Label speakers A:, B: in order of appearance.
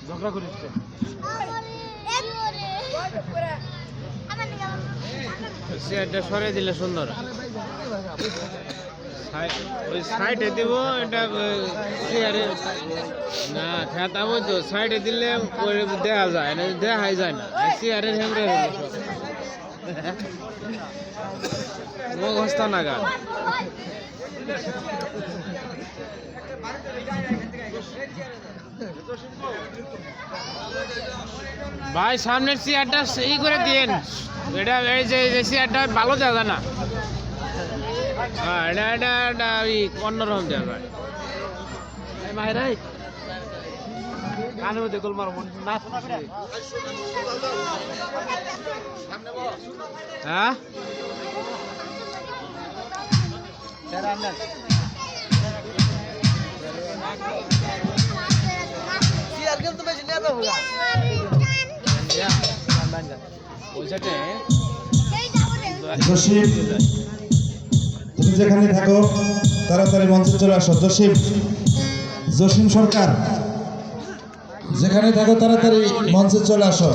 A: ঝগড়া করিস চেয়ারটা সরে দিলে সুন্দর ওই সাইডে দিব এটা চেয়ারে না খেতাম তো সাইডে দিলে দেখা যায় না দেখাই যায় না চেয়ারের হেমরে মুখস্থ নাগাদ ভাই সামনের চেয়ারটা সেই করে দিন এটা এই যে চেয়ারটা ভালো দেখা যায় না হ্যাঁ এটা এটা এটা ওই অন্যরকম দেখা যায় মায়েরাই কানের মধ্যে গোলমার নাচ হ্যাঁ
B: জসিম তুমি যেখানে থাকো তাড়াতাড়ি মঞ্চে চলে আসো। জসিম জসিম সরকার যেখানে থাকো তাড়াতাড়ি মঞ্চে চলে আসো।